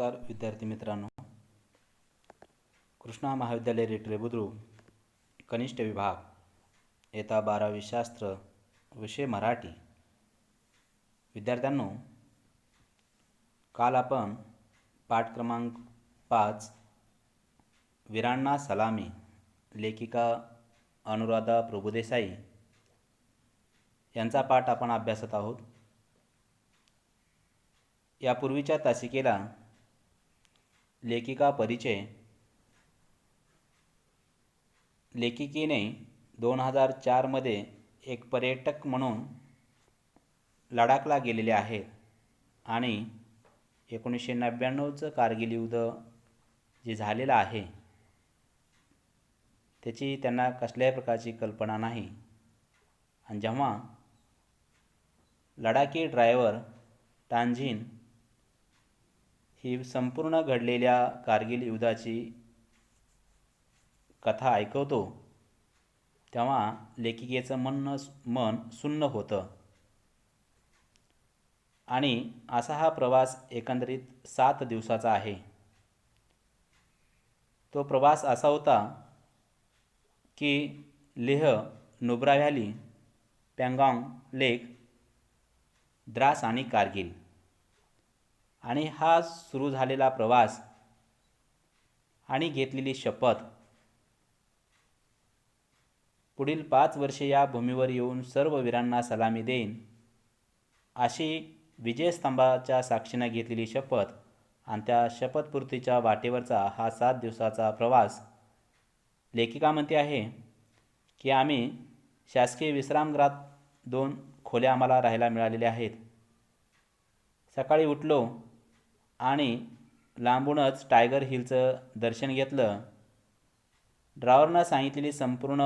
नमस्कार विद्यार्थी मित्रांनो, कृष्णा महाविद्यालय रेटरे बुद्रुक कनिष्ठ विभाग इयत्ता 12वी शास्त्र विषय मराठी. विद्यार्थ्यांनो, काल आपण पाठ क्रमांक 5 वीरांना सलामी लेखिका अनुराधा प्रभुदेसाई यांचा पाठ आपण अभ्यासत आहोत. यापूर्वीच्या तासिकेला लेखिका परिचय, लेखिकेने 2004 मध्ये एक पर्यटक म्हणून लडाखला गेलेले आहेत आणि 1999चं कारगिल युद्ध जे झालेलं आहे त्याची त्यांना कसल्याही प्रकारची कल्पना नाही. आणि जेव्हा लडाखी ड्रायव्हर तानझीन ही संपूर्ण घडलेल्या कारगिल युद्धाची कथा ऐकवतो तेव्हा लेखिकेचं मन सुन्न होतं. आणि असा हा प्रवास एकंदरीत 7 दिवसाचा आहे. तो प्रवास असा होता की लेह, नुब्रा व्हॅली, पँगॉंग लेक, द्रास आणि कारगिल. आणि हा सुरू झालेला प्रवास आणि घेतलेली शपथ, पुढील 5 वर्षे या भूमीवर येऊन सर्व वीरांना सलामी देईन अशी विजयस्तंभाच्या साक्षीने घेतलेली शपथ आणि त्या शपथपूर्तीच्या वाटेवरचा हा 7 दिवसाचा प्रवास. लेखिका म्हणते आहे की आम्ही शासकीय विश्रामगृहात 2 खोल्या आम्हाला राहायला मिळालेल्या आहेत. सकाळी उठलो आणि लांबूनच टायगर हिलचं दर्शन घेतलं. ड्रायव्हरनं सांगितलेली संपूर्ण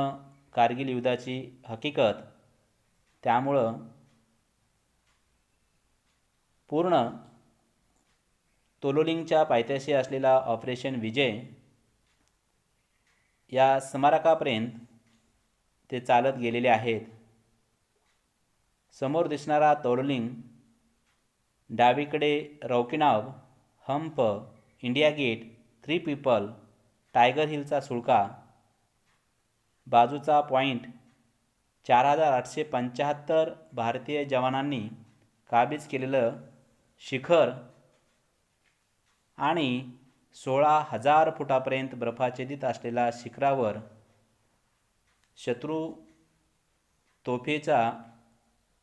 कारगिल युद्धाची हकीकत, त्यामुळं पूर्ण तोलोलिंगच्या पायथ्याशी असलेला ऑपरेशन विजय या स्मारकापर्यंत ते चालत गेलेले आहेत. समोर दिसणारा तोलोलिंग, डावीकडे रौकीनाव, हंप, इंडिया गेट, 3 पीपल, टायगर हिलचा सुळका, बाजूचा पॉईंट, 4875 भारतीय जवानांनी काबीज केलेलं शिखर आणि 16,000 फुटापर्यंत बर्फाच्छादित असलेल्या शिखरावर शत्रू तोफेचा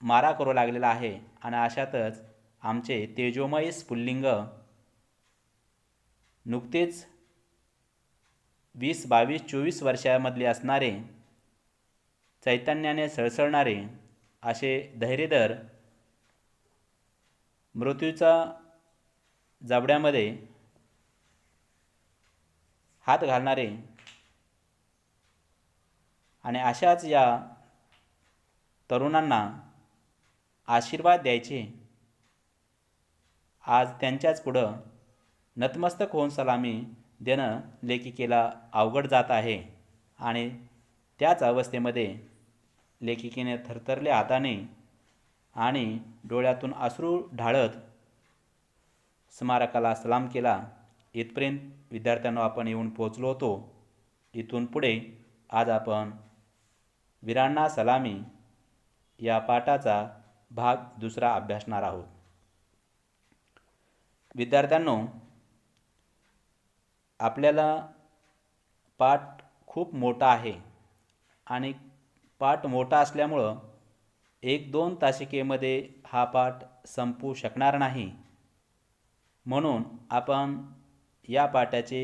मारा करू लागलेला आहे. आणि अशातच आमचे तेजोमय स्फुल्लिंग, नुकतेच 20, 22, 24 वर्षांमधले असणारे, चैतन्याने सळसळणारे असे धैर्यधर, मृत्यूच्या जबड्यामध्ये हात घालणारे आणि अशाच या तरुणांना आशीर्वाद द्यायचे आज त्यांच्याच पुढं नतमस्तक होऊन सलामी देणं लेखिकेला अवघड जात आहे. आणि त्याच अवस्थेमध्ये लेखिकेने थरथरल्या हाताने आणि डोळ्यातून अश्रू ढाळत स्मारकाला सलाम केला. इथपर्यंत विद्यार्थ्यांना आपण येऊन पोहोचलो होतो. इथून पुढे आज आपण वीरांना सलामी या पाठाचा भाग 2 अभ्यासणार आहोत. विद्यार्थ्यांनो, आपल्याला पाठ खूप मोठा आहे आणि पाठ मोठा असल्यामुळं 1-2 तासिकेमध्ये हा पाठ संपू शकणार नाही. म्हणून आपण या पाठाचे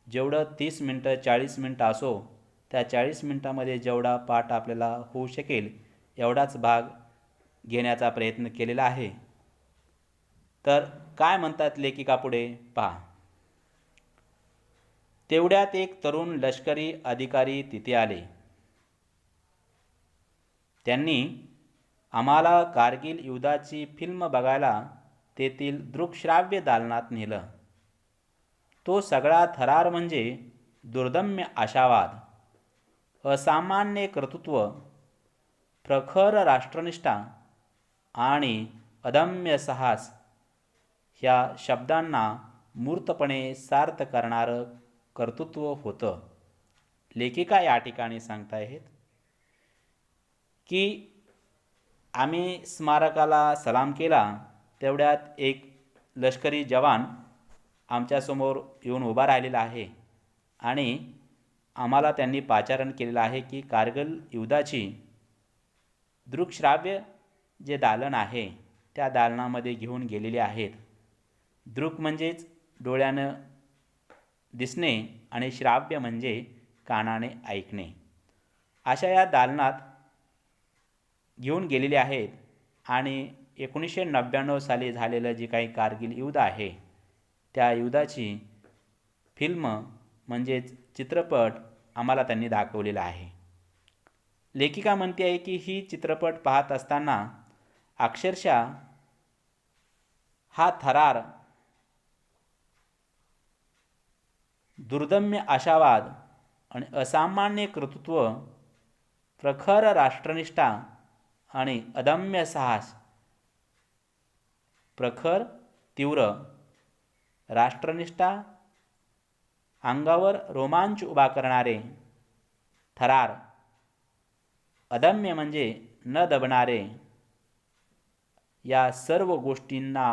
जेवढं 30 मिनटं 40 मिनटं असो, त्या 40 मिनटामध्ये जेवढा पाठ आपल्याला होऊ शकेल एवढाच भाग घेण्याचा प्रयत्न केलेला आहे. तर काय म्हणतात लेखिका पुढे पहा. तेवढ्यात एक तरुण लष्करी अधिकारी तिथे आले. त्यांनी आम्हाला कारगिल युद्धाची फिल्म बघायला तेथील दृकश्राव्य दालनात नेलं. तो सगळा थरार म्हणजे दुर्दम्य आशावाद, असामान्य कर्तृत्व, प्रखर राष्ट्रनिष्ठा आणि अदम्य साहस ह्या शब्दांना मूर्तपणे सार्थ करणारं कर्तृत्व होतं. लेखिका या ठिकाणी सांगताहेत की आम्ही स्मारकाला सलाम केला तेवढ्यात एक लष्करी जवान आमच्यासमोर येऊन उभा राहिलेला आहे आणि आम्हाला त्यांनी पाचारण केलेलं आहे की कारगिल युद्धाची दृकश्राव्य जे दालन आहे त्या दालनामध्ये घेऊन गेलेले आहेत. दृक म्हणजेच डोळ्यानं दिसणे आणि श्राव्य म्हणजे कानाने ऐकणे. अशा या दालनात घेऊन गेलेले आहेत आणि 1999 साली झालेलं जे काही कारगिल युद्ध आहे त्या युद्धाची फिल्म म्हणजेच चित्रपट आम्हाला त्यांनी दाखवलेला आहे. लेखिका म्हणते आहे की ही चित्रपट पाहत असताना अक्षरशः हा थरार, दुर्दम्य आशावाद आणि असामान्य कर्तृत्व, प्रखर राष्ट्रनिष्ठा आणि अदम्य साहस, प्रखर तीव्र राष्ट्रनिष्ठा, अंगावर रोमांच उभा करणारे थरार, अदम्य म्हणजे न दबणारे, या सर्व गोष्टींना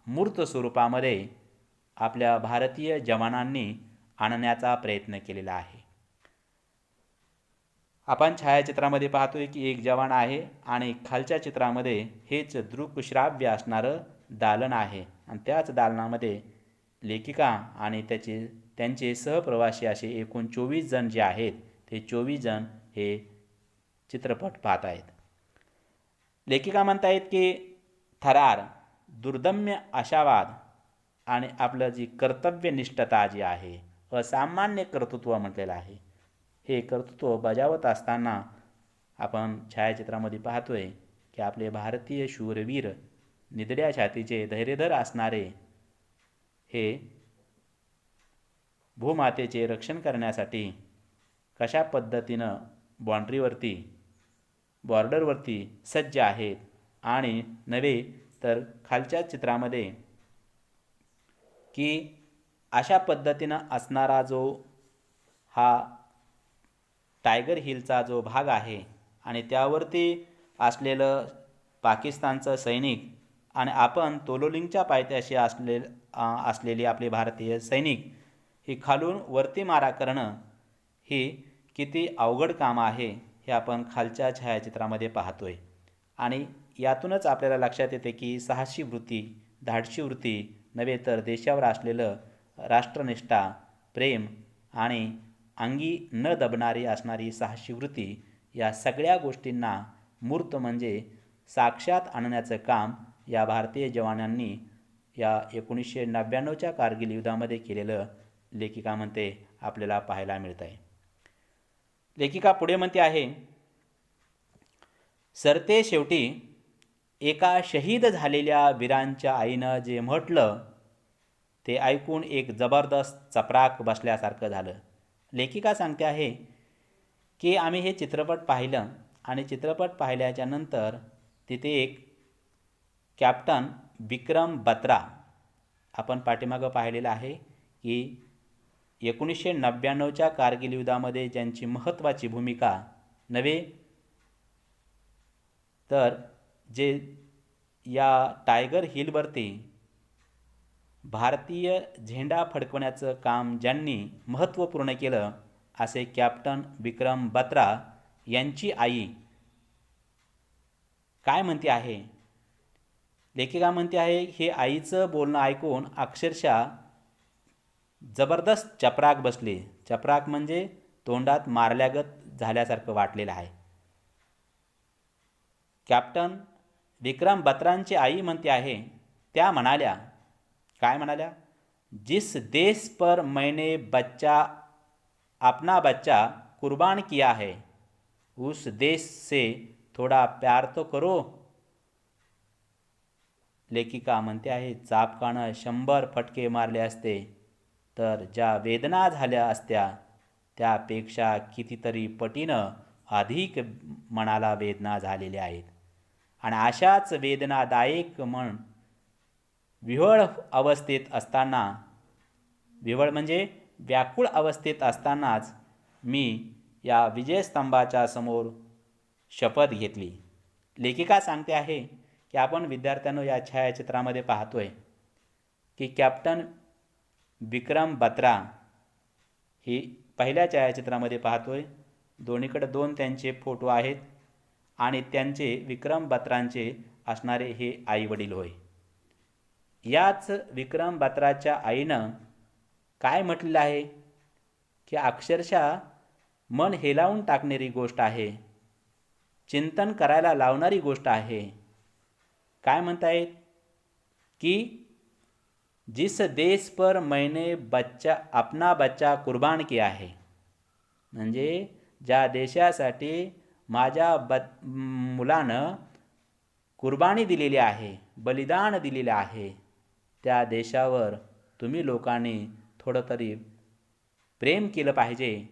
मूर्त स्वरूपामध्ये आपल्या भारतीय जवानांनी आणण्याचा प्रयत्न केलेला आहे. आपण छायाचित्रामध्ये पाहतोय की एक जवान आहे आणि खालच्या चित्रामध्ये हेच दृकश्राव्य असणारं दालन आहे आणि त्याच दालनामध्ये लेखिका आणि त्यांचे सहप्रवासी असे एकूण 24 जण जे आहेत ते 24 जण हे चित्रपट पाहत आहेत. लेखिका म्हणतायत की थरार, दुर्दम्य आशावाद आणि आपलं जी कर्तव्यनिष्ठता जी आहे, असामान्य कर्तृत्व म्हटलेलं आहे, हे कर्तृत्व बजावत असताना आपण छायाचित्रामध्ये पाहतोय की आपले भारतीय शूरवीर, निधड्या छातीचे धैर्यधर असणारे हे भूमातेचे रक्षण करण्यासाठी कशा पद्धतीनं बॉर्डरवरती सज्ज आहेत. आणि नव्हे तर खालच्या चित्रामध्ये की अशा पद्धतीनं असणारा जो हा टायगर हिलचा जो भाग आहे आणि त्यावरती असलेलं पाकिस्तानचं सैनिक आणि आपण तोलोलिंगच्या पायथ्याशी असलेली आपले भारतीय सैनिक ही खालून वरती मारा करणं ही किती अवघड काम आहे हे आपण खालच्या छायाचित्रामध्ये पाहतोय. आणि यातूनच आपल्याला लक्षात येते की साहसी वृत्ती, धाडसी वृत्ती नव्हे तर देशावर असलेलं राष्ट्रनिष्ठा, प्रेम आणि अंगी न दबणारी असणारी साहसी वृत्ती या सगळ्या गोष्टींना मूर्त म्हणजे साक्षात आणण्याचं काम या भारतीय जवानांनी या 1999च्या कारगिल युद्धामध्ये केलेलं लेखिका म्हणते आपल्याला पाहायला मिळत आहे. लेखिका पुढे म्हणते आहे, सरते शेवटी एका शहीद झालेल्या वीरांच्या आईनं जे म्हटलं ते ऐकून एक जबरदस्त चपराक बसल्यासारखं झालं. लेखिका सांगते आहे की आम्ही हे चित्रपट पाहिलं आणि चित्रपट पाहिल्याच्या नंतर तिथे एक कॅप्टन विक्रम बत्रा आपण पाठीमागं पाहिलेलं आहे की 1999च्या कारगिल युद्धामध्ये ज्यांची महत्त्वाची भूमिका नव्हे तर जे या टायगर हिलवरती भारतीय झेंडा फडकवण्याचं काम ज्यांनी महत्त्वपूर्ण केलं असे कॅप्टन विक्रम बत्रा यांची आई काय म्हणते आहे. लेखिका म्हणते आहे हे आईचं बोलणं ऐकून अक्षरशः जबरदस्त चपराक बसली. चपराक म्हणजे तोंडात मारल्यागत झाल्यासारखं वाटलेलं आहे. कॅप्टन विक्रम बत्रांची आई म्हणते आहे, त्या म्हणाल्या, काय म्हणाल्या, जिस देश पर मैंने अपना बच्चा कुर्बान किया है उस देश से थोडा प्यार तो करो. लेखिका म्हणते आहे चापकानं 100 फटके मारले असते तर ज्या वेदना झाल्या असत्या त्यापेक्षा कितीतरी पटीनं अधिक मनाला वेदना झालेल्या आहेत. आणि अशाच वेदनादायक विव्हळ अवस्थेत असताना, विव्हळ म्हणजे व्याकुळ अवस्थेत असतानाच मी या विजयस्तंभाच्या समोर शपथ घेतली. लेखिका सांगते आहे की आपण विद्यार्थ्यांनो या छायाचित्रामध्ये पाहतोय की कॅप्टन विक्रम बत्रा ही पहिल्या छायाचित्रामध्ये पाहतोय. दोन्हीकडे दोन त्यांचे फोटो आहेत आणि त्यांचे विक्रम बत्रांचे असणारे हे आई वडील होय. याच विक्रम बत्राच्या आईनं काय म्हटलेलं आहे की अक्षरशः मन हेलावून टाकणारी गोष्ट आहे, चिंतन करायला लावणारी गोष्ट आहे. काय म्हणतायत की जिस देश पर मैंने अपना बच्चा कुर्बान किया है, म्हणजे ज्या देशासाठी माझ्या मुलानं कुर्बानी दिलेली आहे, बलिदान दिलेले आहे, त्या देशावर तुम्ही लोकांनी थोडं तरी प्रेम केलं पाहिजे.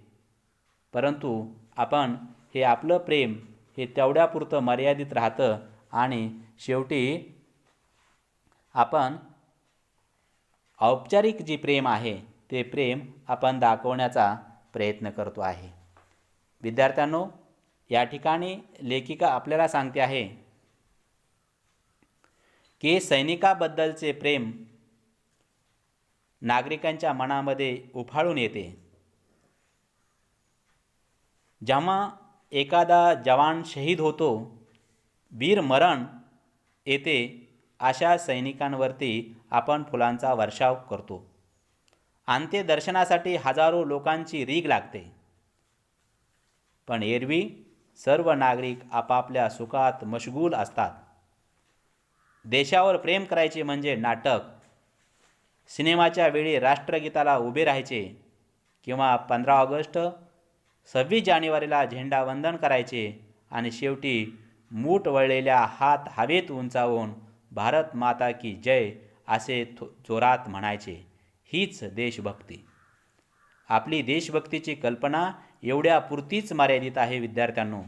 परंतु आपण हे आपलं प्रेम हे तेवढ्यापुरतं मर्यादित राहतं आणि शेवटी आपण औपचारिक जी प्रेम आहे ते प्रेम आपण दाखवण्याचा प्रयत्न करतो आहे. विद्यार्थ्यांनो, या ठिकाणी लेखिका आपल्याला सांगते आहे की सैनिकाबद्दलचे प्रेम नागरिकांच्या मनामध्ये उफाळून येते. जेव्हा एखादा जवान शहीद होतो, वीर मरण येते, अशा सैनिकांवरती आपण फुलांचा वर्षाव करतो. अंत्यदर्शनासाठी हजारो लोकांची रीघ लागते. पण एरवी सर्व नागरिक आपापल्या सुखात मशगूल असतात. देशावर प्रेम करायचे म्हणजे नाटक, सिनेमाच्या वेळी राष्ट्रगीताला उभे राहायचे किंवा 15 ऑगस्ट 26 जानेवारीला झेंडावंदन करायचे आणि शेवटी मूठ वळलेल्या हात हवेत उंचावून भारत माता की जय असे जोरात म्हणायचे. हीच देशभक्ती. आपली देशभक्तीची कल्पना एवढ्या पुरतीच मर्यादित आहे विद्यार्थ्यांनो.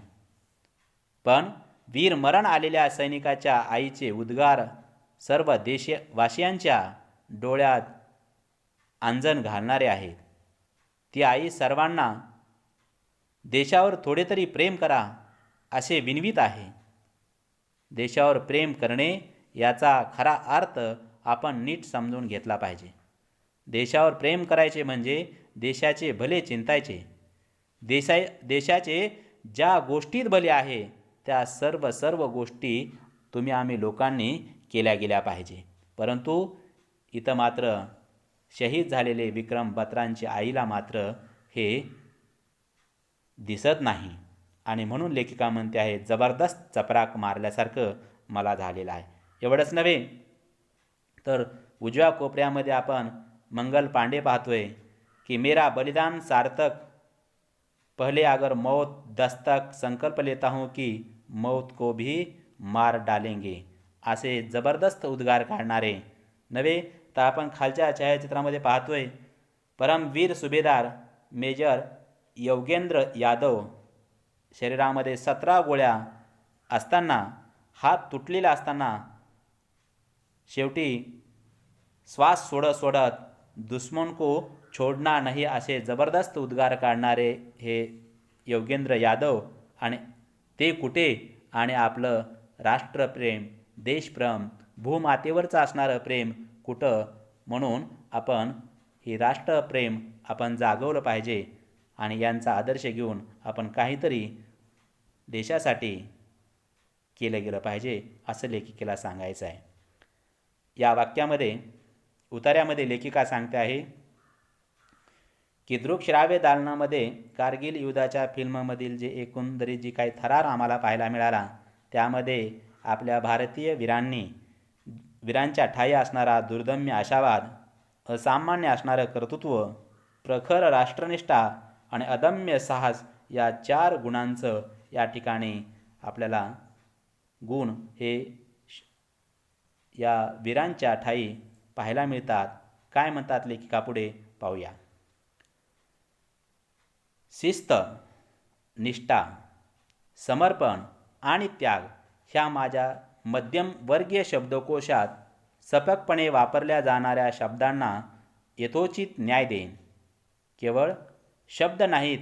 पण वीर मरण आलेल्या सैनिकाच्या आईचे उद्गार सर्व देशवासियांच्या डोळ्यात अंजन घालणारे आहेत. ती आई सर्वांना देशावर थोडे तरी प्रेम करा असे विनवित आहे. देशावर प्रेम करणे याचा खरा अर्थ आपण नीट समजून घेतला पाहिजे. देशावर प्रेम करायचे म्हणजे देशाचे भले चिंतायचे. देशाचे ज्या गोष्टीत भले आहे त्या सर्व गोष्टी आम्ही लोकांनी केल्या गेल्या पाहिजे. परंतु इथं मात्र शहीद झालेले विक्रम बत्रांच्या आईला मात्र हे दिसत नाही आणि म्हणून लेखिका म्हणते आहे, जबरदस्त चपराक मारल्यासारखं मला झालेलं आहे. एवढंच नव्हे तर उजव्या कोपऱ्यामध्ये आपण मंगल पांडे पाहतोय की मेरा बलिदान सार्थक, पहले अगर मौत दस्तक, संकल्प लेता हूँ की मौत को भी मार डालेंगे असे जबरदस्त उद्गार काढणारे नव्हे तर आपण खालच्या छायाचित्रामध्ये पाहतोय परमवीर सुभेदार मेजर योगेंद्र यादव शरीरामध्ये 17 गोळ्या असताना, हात तुटलेला असताना शेवटी श्वास सोडत दुश्मन को छोडना नाही असे जबरदस्त उद्गार काढणारे हे योगेंद्र यादव. आणि ते कुठे? आणि आपलं राष्ट्रप्रेम, देशप्रेम, भूमातेवरचं असणारं प्रेम कुठं? म्हणून आपण हे राष्ट्रप्रेम आपण जागवलं पाहिजे आणि यांचा आदर्श घेऊन आपण काहीतरी देशासाठी केलं गेलं पाहिजे असं लेखिकेला सांगायचं आहे. या वाक्यामध्ये उतार्यामध्ये लेखिका सांगते आहे की दृकश्राव्य दालनामध्ये कारगिल युद्धाच्या फिल्ममधील जे एकंदरीत जी काही थरार आम्हाला पाहायला मिळाला त्यामध्ये आपल्या भारतीय वीरांच्या ठायी असणारा दुर्दम्य आशावाद, असामान्य असणारं कर्तृत्व, प्रखर राष्ट्रनिष्ठा आणि अदम्य साहस या 4 गुणांचं या ठिकाणी आपल्याला गुण हे या वीरांच्या ठायी पाहायला मिळतात. काय म्हणतात लेखिका पुढे पाहूया. शिस्त, निष्ठा, समर्पण आणि त्याग ह्या माझ्या मध्यमवर्गीय शब्दकोशात सपकपणे वापरल्या जाणाऱ्या शब्दांना यथोचित न्याय देईन. केवळ शब्द नाहीत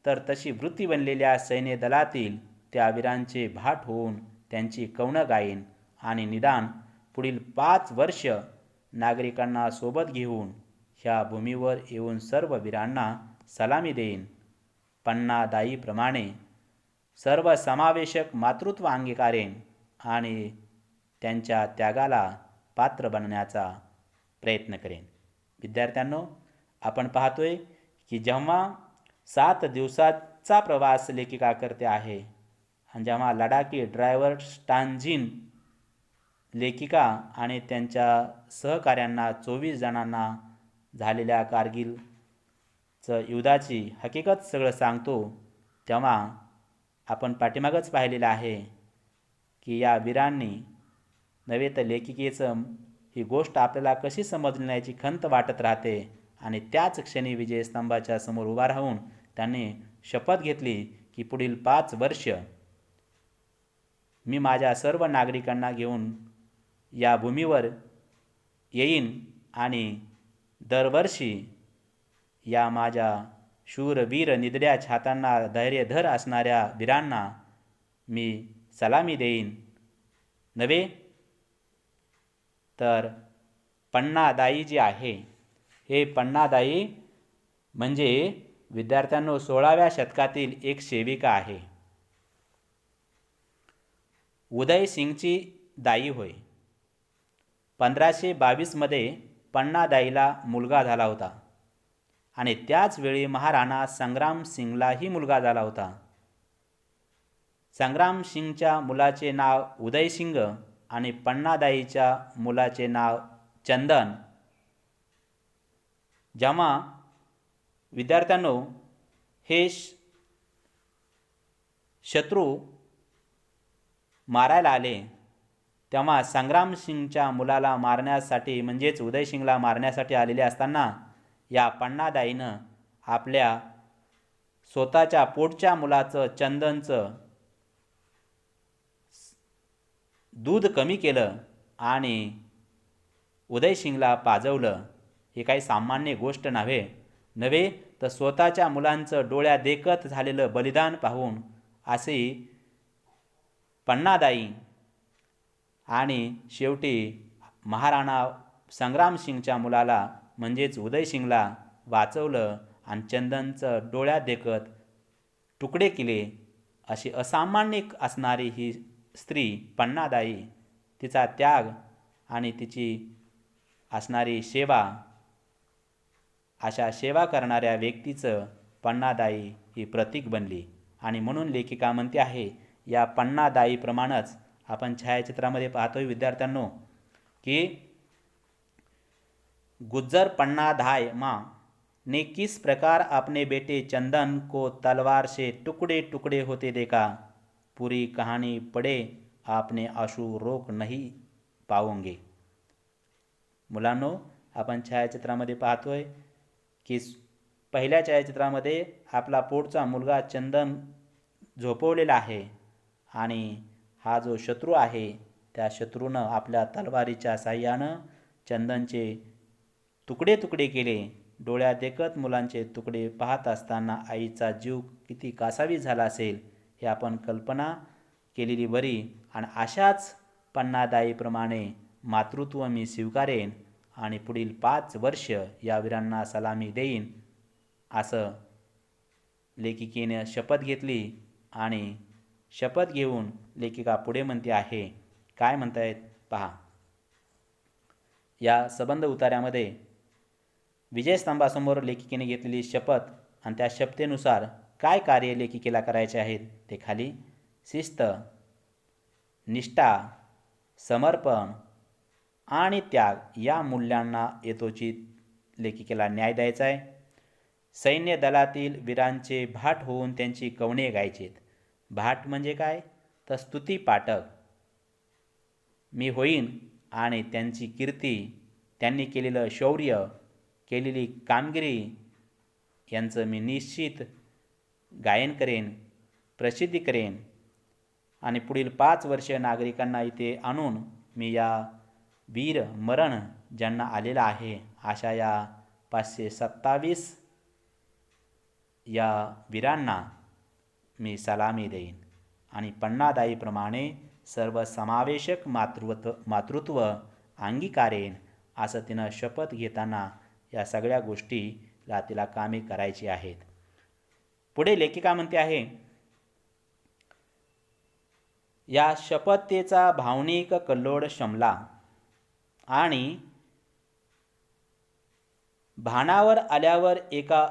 तर तशी वृत्ती बनलेल्या सैन्य दलातील त्या वीरांचे भाट होऊन त्यांची कवनं गाईन आणि निदान पुढील 5 वर्ष नागरिकांना सोबत घेऊन ह्या भूमीवर येऊन सर्व वीरांना सलामी देईन. पन्नादाईप्रमाणे सर्वसमावेशक मातृत्व अंगीकारेन आणि त्यांच्या त्यागाला पात्र बनण्याचा प्रयत्न करेन. विद्यार्थ्यांनो, आपण पाहतोय की जेव्हा 7 दिवसाचा प्रवास लेखिका करते आहे आणि जेव्हा लडाखी ड्रायव्हर स्टांझिन लेखिका आणि त्यांच्या सहकाऱ्यांना 24 जणांना झालेल्या कारगिलचं युद्धाची हकीकत सगळं सांगतो, तेव्हा आपण पाठीमागच पाहिलेलं आहे की या वीरांनी नव्हे तर लेखिकेचं ही गोष्ट आपल्याला कशी समजण्याची खंत वाटत राहते. आणि त्याच क्षणी विजयस्तंभाच्या समोर उभा राहून त्यांनी शपथ घेतली की पुढील 5 वर्ष मी माझ्या सर्व नागरिकांना घेऊन या भूमीवर येईन आणि दरवर्षी या माझ्या शूरवीर निधड्या छातांना धैर्यधर असणाऱ्या वीरांना मी सलामी देईन. नव्हे तर पन्नादाई जे आहे, हे पन्नादाई म्हणजे विद्यार्थ्यांनो 16व्या शतकातील एक सेविका आहे. उदय सिंगची दाई होय. 1522 पन्नादाईला मुलगा झाला होता आणि त्याच वेळी महाराणा संग्राम सिंगलाही मुलगा झाला होता. संग्राम सिंगच्या मुलाचे नाव उदय सिंग आणि पन्नादाईच्या मुलाचे नाव चंदन. जेव्हा विद्यार्थ्यांनो हे शत्रू मारायला आले तेव्हा संग्राम सिंगच्या मुलाला मारण्यासाठी म्हणजेच उदय सिंगला मारण्यासाठी आलेले असताना या पन्नादाईनं आपल्या स्वतःच्या पोटच्या मुलाचं चंदनचं दूध कमी केलं आणि उदय सिंगला पाजवलं. हे काही सामान्य गोष्ट नव्हे तर स्वतःच्या मुलांचं डोळ्या देखत झालेलं बलिदान पाहून असे पन्नादाई आणि शेवटी महाराणा संग्राम सिंगच्या मुलाला म्हणजेच उदय सिंगला वाचवलं आणि चंदनचं डोळ्यात देखत तुकडे केले. अशी असामान्य असणारी ही स्त्री पन्नादाई, तिचा त्याग आणि तिची असणारी सेवा, अशा सेवा करणाऱ्या व्यक्तीचं पन्नादाई ही प्रतीक बनली. आणि म्हणून लेखिका म्हणते आहे, या पन्नादाईप्रमाणेच आपण छायाचित्रामध्ये पाहतोय विद्यार्थ्यांनो की गुज्जर पन्नाधाय माँ ने किस प्रकार अपने बेटे चंदन को तलवार से टुकड़े टुकड़े होते देखा. पूरी कहानी पढ़े, आपने आंसू रोक नहीं पाओगे. मुलांनो, आपण छायाचित्रामध्ये पाहतोय की पहिल्या छायाचित्रामध्ये आपला पोटचा मुलगा चंदन झोपवलेला आहे आणि हा जो शत्रू आहे त्या शत्रूनं आपल्या तलवारीच्या साह्यानं चंदनचे तुकडे तुकडे केले. डोळ्यात देखत मुलांचे तुकडे पाहत असताना आईचा जीव किती कासावीस झाला असेल हे आपण कल्पना केलेली बरी. आणि अशाच पन्नादाईप्रमाणे मातृत्व मी स्वीकारेन आणि पुढील 5 वर्ष या वीरांना सलामी देईन असं लेखिकेने शपथ घेतली. आणि शपथ घेऊन लेखिका पुढे म्हणते आहे, काय म्हणतायत पहा. या सबंध उतार्यामध्ये विजयस्तंभासमोर लेखिकेने घेतलेली शपथ आणि त्या शपथेनुसार काय कार्य लेखिकेला करायचे आहेत ते खाली शिस्त, निष्ठा, समर्पण आणि त्याग या मूल्यांना यथोचित लेखिकेला न्याय द्यायचा आहे. सैन्य दलातील वीरांचे भाट होऊन त्यांची कवणे गायचीत. भाट म्हणजे काय तर स्तुती पाठक मी होईन आणि त्यांची कीर्ती, त्यांनी केलेलं शौर्य, केलेली कामगिरी यांचं मी निश्चित गायन करेन, प्रसिद्धी करेन. आणि पुढील 5 वर्ष नागरिकांना इथे आणून मी या वीर मरण ज्यांना आलेलं आहे अशा या 527 या वीरांना मी सलामी देईन आणि पण्णादाईप्रमाणे सर्वसमावेशक मातृत्व अंगीकारेन असं तिनं शपथ घेताना या सगळ्या गोष्टीला तिला कामे करायची आहेत. पुढे लेखिका म्हणते आहे, या शपथेचा भावनिक कल्लोळ शमला आणि भानावर आल्यावर एका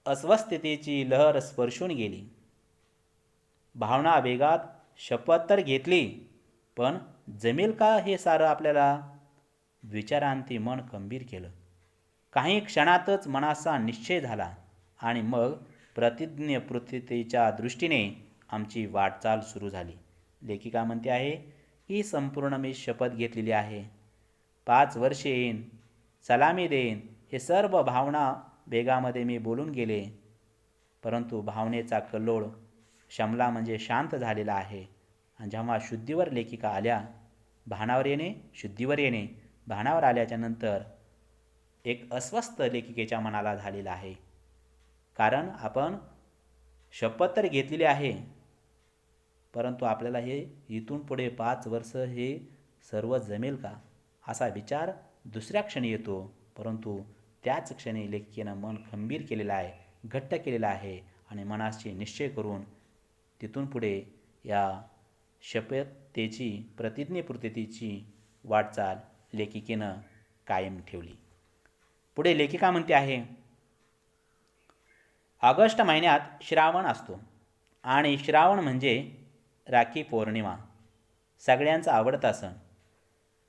अस्वस्थतेची लहर स्पर्शून गेली. भावना वेगात शपथ तर घेतली, पण जमेल का हे सारं आपल्याला? विचारांती मन खंबीर केलं. काही क्षणातच मनाचा निश्चय झाला आणि मग प्रतिज्ञापूर्तीच्या दृष्टीने आमची वाटचाल सुरू झाली. लेखिका म्हणते आहे की संपूर्ण मी शपथ घेतलेली आहे. 5 वर्षे येईन, सलामी देईन, हे सर्व भावना वेगामध्ये मी बोलून गेले. परंतु भावनेचा कल्लोळ शमला म्हणजे शांत झालेला आहे. आणि जेव्हा शुद्धीवर लेखिका आल्या, भानावर येणे, शुद्धीवर येणे, भानावर आल्याच्या नंतर एक अस्वस्थ लेखिकेच्या मनाला झालेला आहे. कारण आपण शपथ तर घेतलेली आहे, परंतु आपल्याला हे इथून पुढे 5 वर्ष हे सर्व जमेल का असा विचार दुसऱ्या क्षणी येतो. परंतु त्याच क्षणी लेखिकेनं मन खंबीर केलेलं आहे, घट्ट केलेलं आहे आणि मनाशी निश्चय करून तिथून पुढे या शपथेची प्रतिज्ञापूर्तीची वाटचाल लेखिकेनं कायम ठेवली. पुढे लेखिका म्हणते आहे, ऑगस्ट महिन्यात श्रावण असतो आणि श्रावण म्हणजे राखी पौर्णिमा, सगळ्यांचा आवडता सण.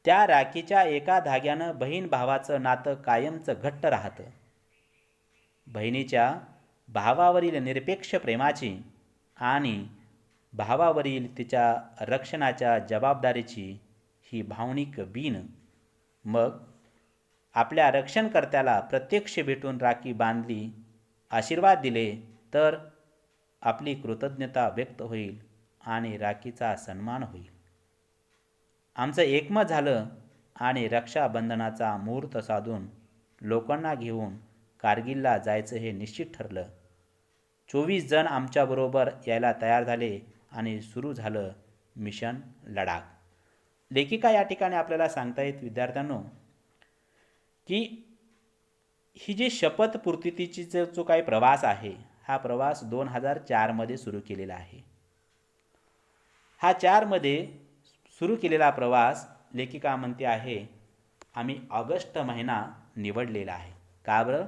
त्या राखीच्या एका धाग्यानं बहीण भावाचं नातं कायमचं घट्ट राहतं. बहिणीच्या भावावरील निरपेक्ष प्रेमाची आणि भावावरील तिच्या रक्षणाच्या जबाबदारीची ही भावनिक बीन मग आपल्या रक्षणकर्त्याला प्रत्यक्ष भेटून राखी बांधली, आशीर्वाद दिले तर आपली कृतज्ञता व्यक्त होईल आणि राखीचा सन्मान होईल. आमचं एकमत झालं आणि रक्षाबंधनाचा मुहूर्त साधून लोकांना घेऊन कारगिलला जायचं हे निश्चित ठरलं. 24 जण आमच्याबरोबर यायला तयार झाले आणि सुरू झालं मिशन लडाख. लेखिका या ठिकाणी आपल्याला सांगतायत विद्यार्थ्यांनो की ही जी शपथपूर्तीची जो काही प्रवास आहे, हा प्रवास 2004 सुरू केलेला आहे. हा 4 सुरू केलेला प्रवास लेखिका म्हणते आहे आम्ही ऑगस्ट महिना निवडलेला आहे. का बरं?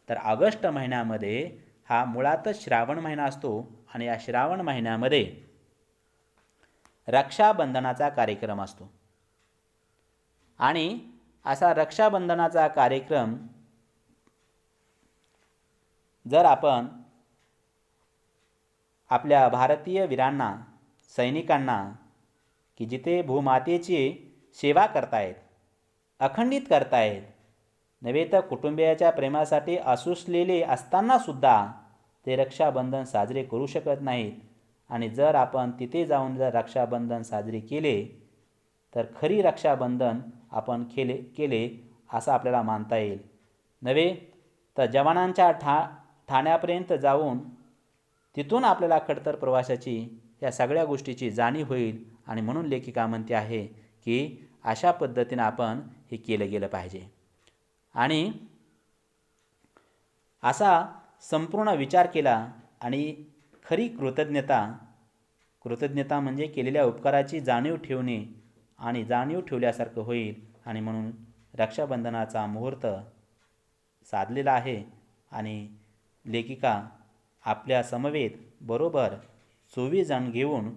तर ऑगस्ट महिन्यामध्ये हा मुळातच श्रावण महिना असतो आणि या श्रावण महिन्यामध्ये रक्षाबंधनाचा कार्यक्रम असतो. आणि असा रक्षाबंधनाचा कार्यक्रम जर आपण आपल्या भारतीय वीरांना, सैनिकांना की जिथे भूमातेची सेवा करतायत, अखंडित करतायत, नव्हे तर कुटुंबियाच्या प्रेमासाठी आसुसलेले असतानासुद्धा ते रक्षाबंधन साजरे करू शकत नाहीत. आणि जर आपण तिथे जाऊन जर रक्षाबंधन साजरे केले तर खरी रक्षाबंधन आपण केले असं आपल्याला मानता येईल. नव्हे तर जवानांच्या ठाण्यापर्यंत जाऊन तिथून आपल्याला खडतर प्रवासाची या सगळ्या गोष्टीची जाणीव होईल. आणि म्हणून लेखिका म्हणते आहे की अशा पद्धतीनं आपण हे केलं गेलं पाहिजे. आणि असा संपूर्ण विचार केला आणि खरी कृतज्ञता म्हणजे केलेल्या उपकाराची जाणीव ठेवणे आणि जाणीव ठेवल्यासारखं होईल. आणि म्हणून रक्षाबंधनाचा मुहूर्त साधलेला आहे आणि लेखिका आपल्या समवेत बरोबर 24 जण घेऊन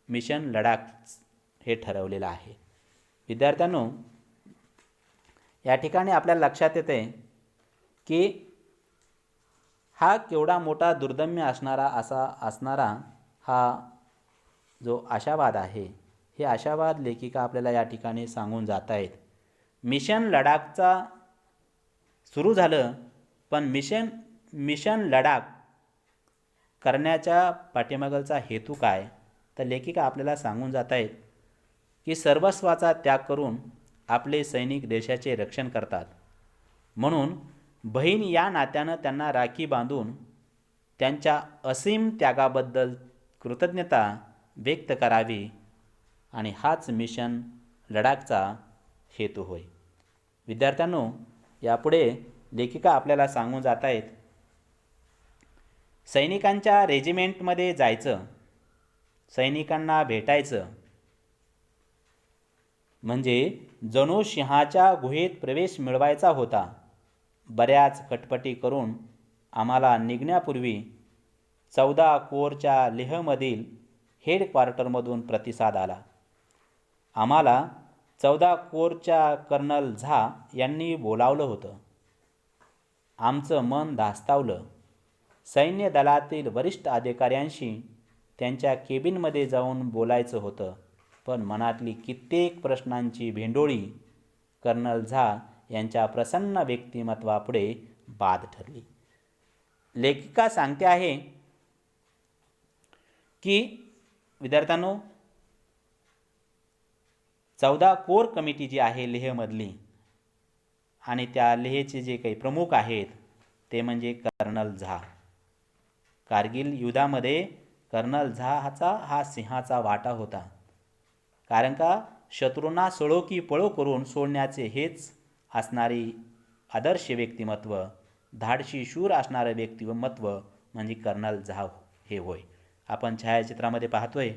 मिशन लडाख हे ठरवलेलं आहे. विद्यार्थ्यांनो, या ठिकाणी आपल्याला लक्षात येते की हा केवढा मोठा दुर्दम्य असणारा हा जो आशावाद आहे, हे आशावाद लेखिका आपल्याला या ठिकाणी सांगून जात आहेत. मिशन लडाखचा सुरू झालं, पण मिशन लडाख करण्याच्या पाठीमागचा हेतू काय, तर लेखिका आपल्याला सांगून जात आहेत की सर्वस्वाचा त्याग करून आपले सैनिक देशाचे रक्षण करतात, म्हणून बहीण या नात्यानं त्यांना राखी बांधून त्यांच्या असीम त्यागाबद्दल कृतज्ञता व्यक्त करावी आणि हाच मिशन लडाखचा हेतू होय. विद्यार्थ्यांनो, यापुढे लेखिका आपल्याला सांगून जात आहेत, सैनिकांच्या रेजिमेंटमध्ये जायचं, सैनिकांना भेटायचं म्हणजे जणू सिंहाच्या गुहेत प्रवेश मिळवायचा होता. बऱ्याच खटपटी करून आम्हाला निघण्यापूर्वी 14 कोरच्या लेहमधील हेडक्वार्टरमधून प्रतिसाद आला. आम्हाला 14 कोरच्या कर्नल झा यांनी बोलावलं होतं. आमचं मन धास्तावलं. सैन्य दलातील वरिष्ठ अधिकाऱ्यांशी त्यांच्या केबिनमध्ये जाऊन बोलायचं होतं, पण मनातली कित्येक प्रश्नांची भेंडोळी कर्नल झा यांच्या प्रसन्न व्यक्तिमत्वापुढे बाद ठरली. लेखिका सांगते आहे की विद्यार्थ्यांनो, 14 कोर कमिटी जी आहे लेहमधली, आणि त्या लेहचे जे काही प्रमुख आहेत ते म्हणजे कर्नल झा. कारगिल युद्धामध्ये कर्नल झाचा हा सिंहाचा वाटा होता. कारण का शत्रूंना सळो की पळो करून सोडण्याचे हेच असणारी आदर्श व्यक्तिमत्व, धाडशी शूर असणारं व्यक्तिमत्व म्हणजे कर्नल झा हे होय. आपण छायाचित्रामध्ये पाहतोय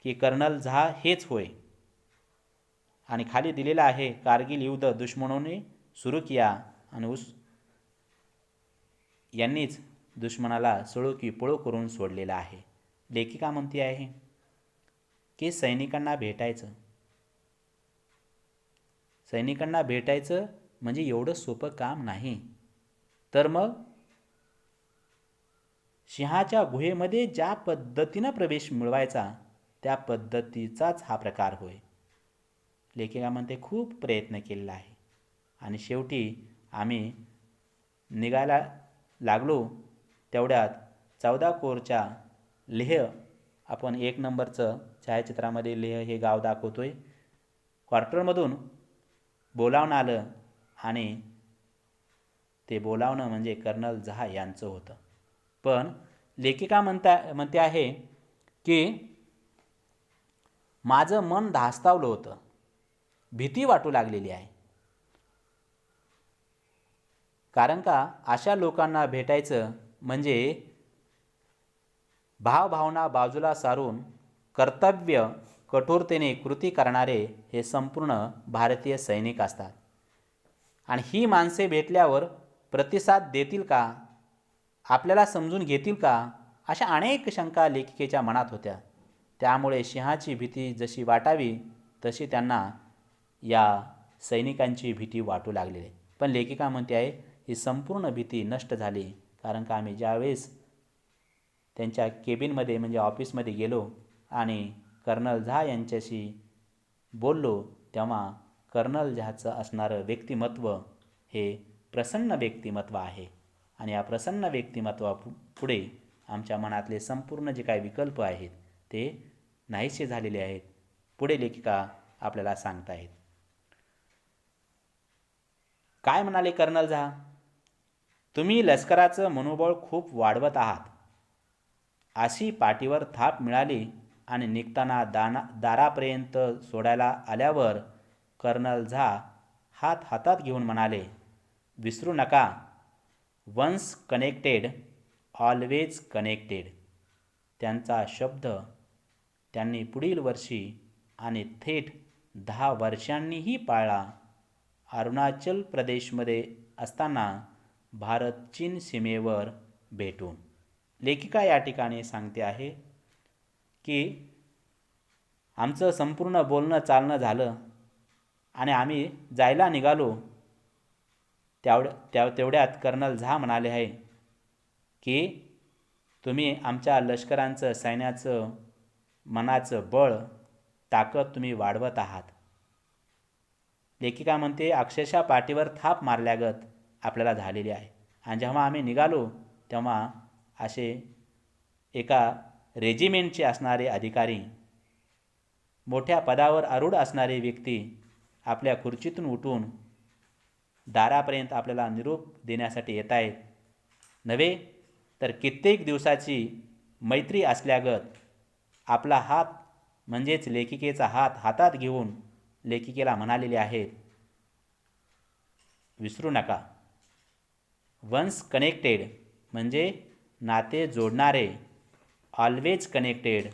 की कर्नल झा हेच होय. आणि खाली दिलेलं आहे, कारगिल युद्ध दुश्मनोने सुरू किया आणि यांनीच दुश्मनाला सळो की पळो करून सोडलेला आहे. लेखिका म्हणते आहे की सैनिकांना भेटायचं म्हणजे एवढं सोपं काम नाही. तर मग सिंहाच्या गुहेमध्ये ज्या पद्धतीनं प्रवेश मिळवायचा त्या पद्धतीचाच हा प्रकार होय. लेखिका म्हणते खूप प्रयत्न केलेला आहे आणि शेवटी आम्ही निघायला लागलो. तेवढ्यात 14 कोरच्या लेह, आपण 1 नंबरचं छायाचित्रामध्ये लेह हे गाव दाखवतोय, क्वार्टरमधून बोलावणं आलं आणि ते बोलावणं म्हणजे कर्नल झा यांचं होतं. पण लेखिका म्हणते आहे की माझं मन धास्तावलं होतं, भीती वाटू लागलेली आहे. कारण का अशा लोकांना भेटायचं म्हणजे भावभावना बाजूला सारून कर्तव्य कठोरतेने कृती करणारे हे संपूर्ण भारतीय सैनिक असतात. आणि ही माणसे भेटल्यावर प्रतिसाद देतील का, आपल्याला समजून घेतील का, अशा अनेक शंका लेखिकेच्या मनात होत्या. त्यामुळे सिंहाची भीती जशी वाटावी तशी त्यांना या सैनिकांची भीती वाटू लागलेली. पण लेखिका म्हणते आहे ही संपूर्ण भीती नष्ट झाली. कारण का आम्ही ज्यावेळेस त्यांच्या केबिनमध्ये म्हणजे ऑफिसमध्ये गेलो आणि कर्नल झा यांच्याशी बोललो, तेव्हा कर्नल झाचं असणारं व्यक्तिमत्व हे प्रसन्न व्यक्तिमत्व आहे. आणि या प्रसन्न व्यक्तिमत्वापुढे आमच्या मनातले संपूर्ण जे काही विकल्प आहेत ते नाहीसे झालेले आहेत. पुढे लेखिका आपल्याला सांगतायत. काय म्हणाले कर्नल झा, तुम्ही लष्कराचं मनोबळ खूप वाढवत आहात. अशी पाठीवर थाप मिळाली आणि निघताना दारापर्यंत सोडायला आल्यावर कर्नल झा हात हातात घेऊन म्हणाले, विसरू नका, वन्स कनेक्टेड ऑलवेज कनेक्टेड. त्यांचा शब्द त्यांनी पुढील वर्षी आणि थेट 10 वर्षांनीही पाळला. अरुणाचल प्रदेशमध्ये असताना भारत चीन सीमेवर भेटून. लेखिका या ठिकाणी सांगते आहे की आमचं संपूर्ण बोलणं चालणं झालं आणि आम्ही जायला निघालो. तेवढ्यात कर्नल झा म्हणाले आहे की तुम्ही आमच्या लष्करांचं, सैन्याचं, मनाचं बळ, ताकद तुम्ही वाढवत आहात. लेखिका म्हणते अक्षरशः पाठीवर थाप मारल्यागत आपल्याला झालेली आहे. आणि जेव्हा आम्ही निघालो तेव्हा असे एका रेजिमेंटचे असणारे अधिकारी, मोठ्या पदावर आरूढ असणारे व्यक्ती आपल्या खुर्चीतून उठून दारापर्यंत आपल्याला निरोप देण्यासाठी येत आहेत, नव्हे तर कित्येक दिवसाची मैत्री असल्यागत आपला हात म्हणजेच लेखिकेचा हात हातात घेऊन लेखिकेला म्हणालेले आहेत, विसरू नका. वन्स कनेक्टेड म्हणजे नाते जोडणारे, ऑलवेज कनेक्टेड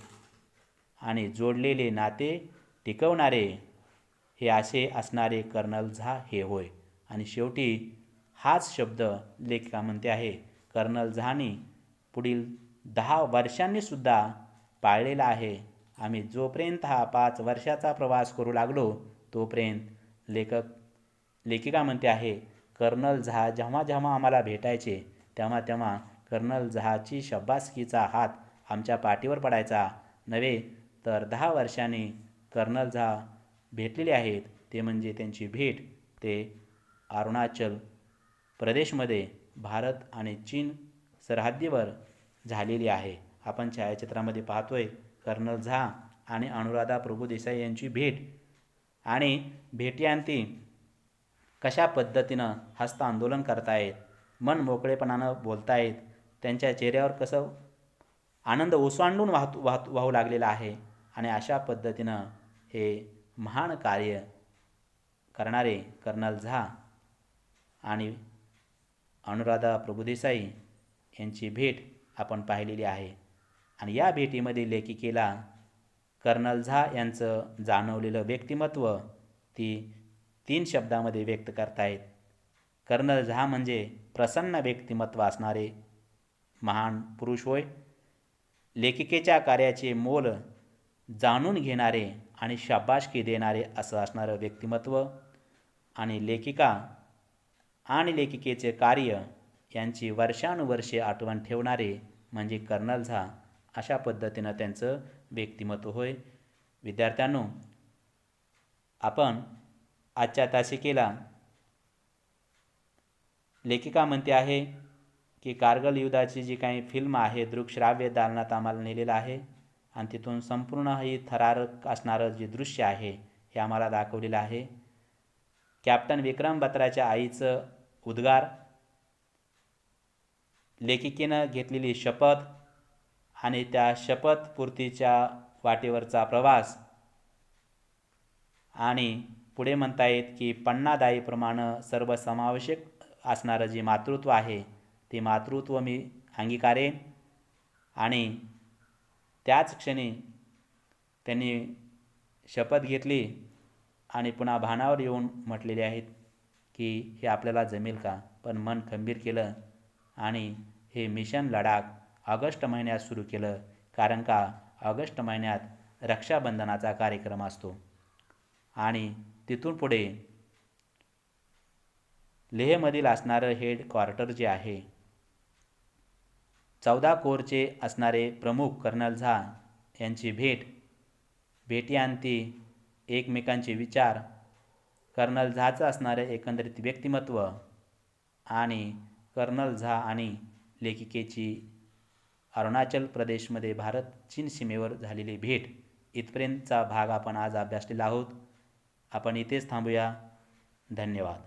आणि जोडलेले नाते टिकवणारे, हे असे असणारे कर्नल झा हे होय. आणि शेवटी हाच शब्द लेखिका म्हणते आहे, कर्नल झानी पुढील 10 वर्षांनीसुद्धा पाळलेला आहे. आम्ही जोपर्यंत हा 5 वर्षाचा प्रवास करू लागलो तोपर्यंत लेखिका म्हणते आहे, कर्नल झा जेव्हा जेव्हा आम्हाला भेटायचे तेव्हा तेव्हा कर्नल झहाची शाबासकीचा हात आमच्या पाठीवर पडायचा, नव्हे तर 10 वर्षांनी कर्नल झा भेटलेले आहेत. ते म्हणजे त्यांची भेट ते अरुणाचल प्रदेशमध्ये भारत आणि चीन सरहद्दीवर झालेली आहे. आपण छायाचित्रामध्ये पाहतोय कर्नल झा आणि अनुराधा प्रभुदेसाई यांची भेट, आणि भेटीअंती कशा पद्धतीनं हस्तांदोलन करतायत, मन मोकळेपणानं बोलतायत, त्यांच्या चेहऱ्यावर कसं आनंद ओसांडून वाहू लागलेला आहे. आणि अशा पद्धतीनं हे महान कार्य करणारे कर्नल झा आणि अनुराधा प्रभुदेसाई यांची भेट आपण पाहिलेली आहे. आणि या भेटीमध्ये लेखिकेला कर्नल झा यांचं जाणवलेलं व्यक्तिमत्व ती 3 शब्दामध्ये व्यक्त करतायत. कर्नल झा म्हणजे प्रसन्न व्यक्तिमत्व असणारे महान पुरुष होय. लेखिकेच्या कार्याचे मोल जाणून घेणारे आणि शाबासकी देणारे असं असणारं व्यक्तिमत्व, आणि लेखिका आणि लेखिकेचे कार्य यांची वर्षानुवर्षे आठवण ठेवणारे म्हणजे कर्नल झा, अशा पद्धतीनं त्यांचं व्यक्तिमत्व होय. विद्यार्थ्यांनो, आपण आजच्या तासिकेला लेखिका म्हणते आहे की कारगिल युद्धाची जी काही फिल्म आहे दृकश्राव्य दालनात आम्हाला नेलेलं आहे, आणि तिथून संपूर्ण ही थरारक असणारं जे दृश्य आहे हे आम्हाला दाखवलेलं आहे. कॅप्टन विक्रम बत्राच्या आईचं उद्गार, लेखिकेनं घेतलेली शपथ आणि त्या शपथपूर्तीच्या वाटेवरचा प्रवास, आणि पुढे म्हणता येत की पन्नादाईप्रमाणे सर्वसमावेशक असणारं जे मातृत्व आहे ते मातृत्व मी अंगीकारेन. आणि त्याच क्षणी त्यांनी शपथ घेतली आणि पुन्हा भानावर येऊन म्हटलेले आहेत की हे आपल्याला जमेल का, पण मन खंबीर केलं आणि हे मिशन लडाख ऑगस्ट महिन्यात सुरू केलं, कारण का ऑगस्ट महिन्यात रक्षाबंधनाचा कार्यक्रम असतो. आणि तिथून पुढे लेहमधील असणारं हेडक्वार्टर जे आहे, 14 कोरचे असणारे प्रमुख कर्नल झा यांची भेटीअंती एकमेकांचे विचार, कर्नल झाचं असणारे एकंदरीत व्यक्तिमत्व, आणि कर्नल झा आणि लेखिकेची अरुणाचल प्रदेशमध्ये भारत चीन सीमेवर झालेली भेट, इथपर्यंतचा भाग आपण आज अभ्यासलेला आहोत. आपण इथेच थांबूया. धन्यवाद.